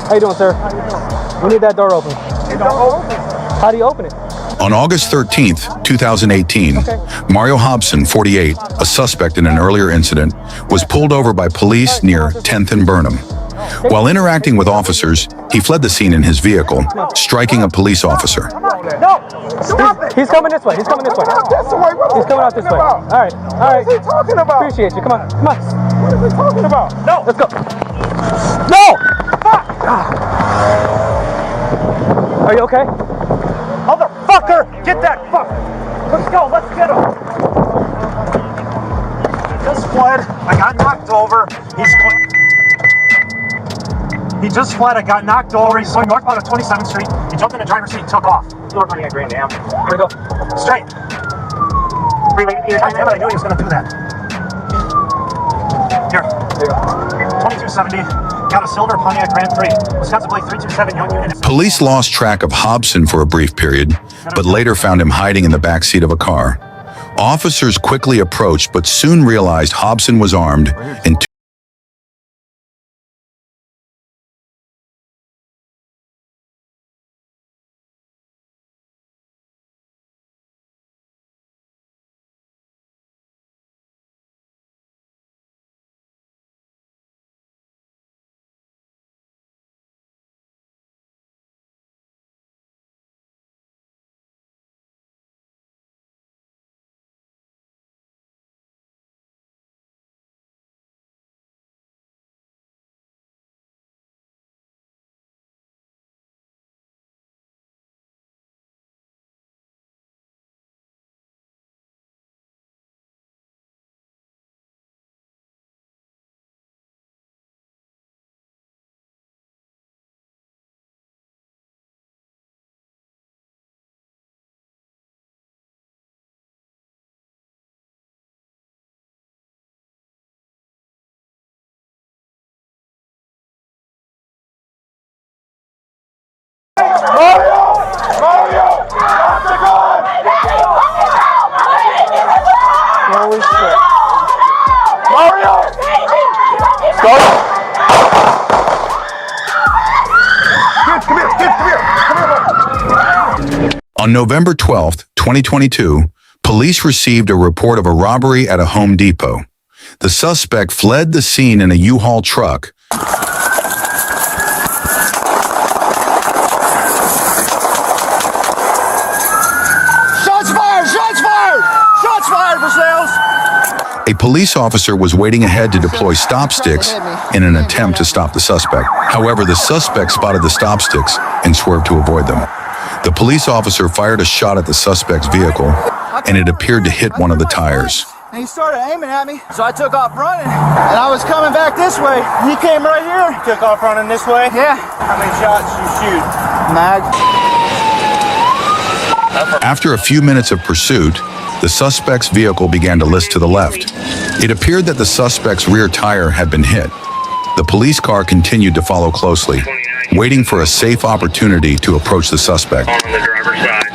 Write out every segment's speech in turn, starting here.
How you doing, sir? We need that door open. How do you open it? On August 13th, 2018, Mario Hobson, 48, a suspect in an earlier incident, was pulled over by police near 10th and Burnham. While interacting with officers, he fled the scene in his vehicle, striking a police officer. No! Stop it! He's coming this way. He's coming this way. He's coming out this way. All right. What is he talking about? Appreciate you. Come on. Come on. What is he talking about? No! Let's go. No! Fuck! Are you okay? Motherfucker! Get that fuck! Let's go, let's get him! He just fled. I got knocked over. He just fled. I got knocked over. He's going northbound of 27th Street. He jumped in the driver's seat and took off. You were running at Grand Am. Here we go. Straight. I knew he was going to do that. Here. 2270. Got a silver Pontiac Grand Prix. Wisconsin Blade 327 Young Unit. Police lost track of Hobson for a brief period, but later found him hiding in the backseat of a car. Officers quickly approached, but soon realized Hobson was armed and Holy shit. Mario! Go! Come here. On November 12th, 2022, police received a report of a robbery at a Home Depot. The suspect fled the scene in a U-Haul truck. Shots fired! Shots fired! Shots fired for sales! A police officer was waiting ahead to deploy stop sticks in an attempt to stop the suspect. However, the suspect spotted the stop sticks and swerved to avoid them. The police officer fired a shot at the suspect's vehicle, and it appeared to hit one of the tires. And he started aiming at me, so I took off running. And I was coming back this way. He came right here. Took off running this way? Yeah. How many shots did you shoot? Mag. After a few minutes of pursuit, the suspect's vehicle began to list to the left. It appeared that the suspect's rear tire had been hit. The police car continued to follow closely, waiting for a safe opportunity to approach the suspect. On the driver's side.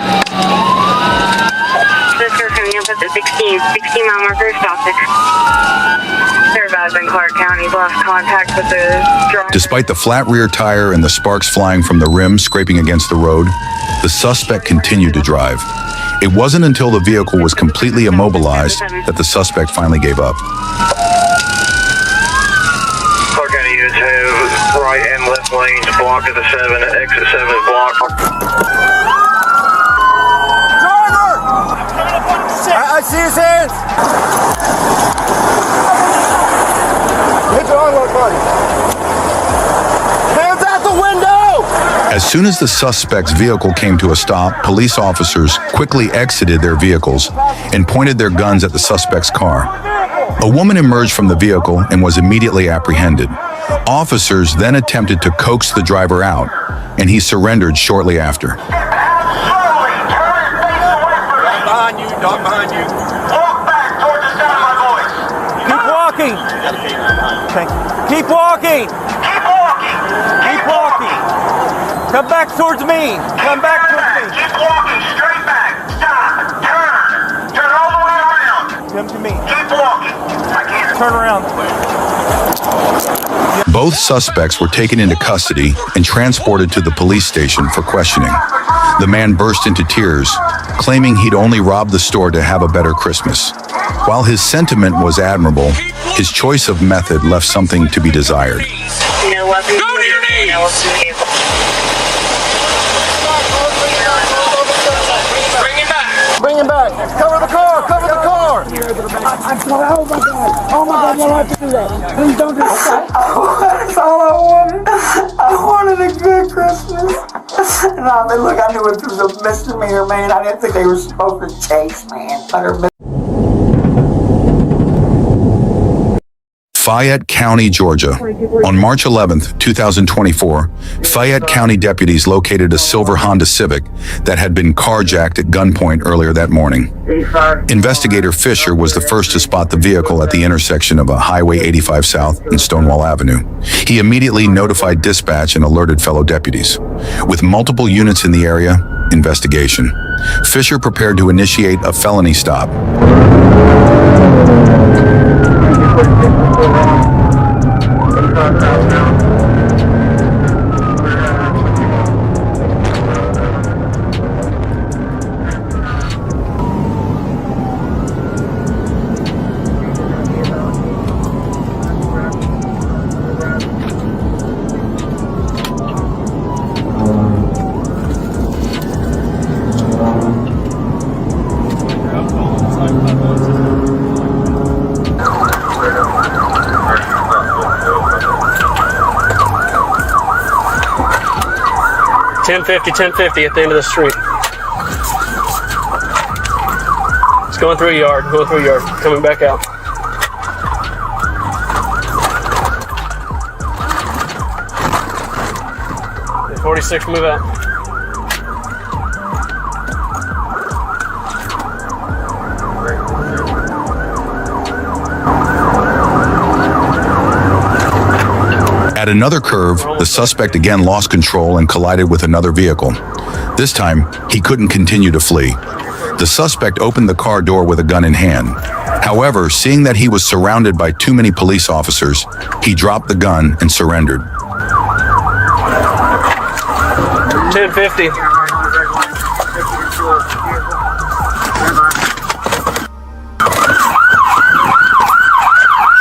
Sister coming up at the 16 mile marker, stop it. They're about in Clark County, lost contact with the driver. Despite the flat rear tire and the sparks flying from the rim scraping against the road, the suspect continued to drive. It wasn't until the vehicle was completely immobilized that the suspect finally gave up. Clark County units have right and left lanes blocked at the 7, exit 7 is blocked. Driver! I see his hands. Hit the onward body. Hands out the window! As soon as the suspect's vehicle came to a stop, police officers quickly exited their vehicles and pointed their guns at the suspect's car. A woman emerged from the vehicle and was immediately apprehended. Officers then attempted to coax the driver out, and he surrendered shortly after. Behind you, dog behind you. Walk back toward the sound of my voice. Keep walking. Keep walking. Keep walking. Keep walking. Come back towards me. Come back towards me. Keep walking straight back. Stop. Turn. Turn all the way around. Come to me. Keep walking. I can't turn around. Both suspects were taken into custody and transported to the police station for questioning. The man burst into tears, claiming he'd only robbed the store to have a better Christmas. While his sentiment was admirable, his choice of method left something to be desired. No weapons. Go to your knees! No weapons. Bring him back. Bring him back. Cover the car. Cover the car. Oh my God! Oh my God! You don't have to do that. Please don't do that. That's all I wanted. I wanted a good Christmas. And look, I knew it was a misdemeanor, man. I didn't think they were supposed to chase, man. Fayette County, Georgia. On March 11, 2024, Fayette County deputies located a silver Honda Civic that had been carjacked at gunpoint earlier that morning. Investigator Fisher was the first to spot the vehicle at the intersection of Highway 85 South and Stonewall Avenue. He immediately notified dispatch and alerted fellow deputies. With multiple units in the area, investigation. Fisher prepared to initiate a felony stop. $10.50 at the end of the street. It's going through a yard, coming back out. The 46, move out. At another curve, the suspect again lost control and collided with another vehicle. This time, he couldn't continue to flee. The suspect opened the car door with a gun in hand. However, seeing that he was surrounded by too many police officers, he dropped the gun and surrendered. 10.50.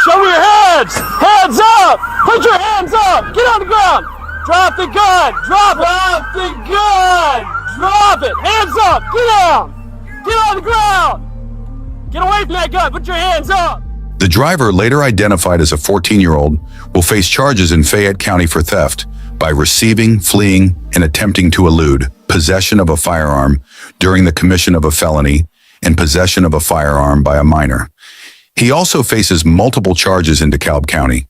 Show me your hands! Hands up! Put your hands up! Get on the ground! Drop the gun! Drop the gun! Drop it! Hands up! Get down! Get on the ground! Get away from that gun! Put your hands up! The driver, later identified as a 14-year-old, will face charges in Fayette County for theft by receiving, fleeing, and attempting to elude, possession of a firearm during the commission of a felony, and possession of a firearm by a minor. He also faces multiple charges in DeKalb County,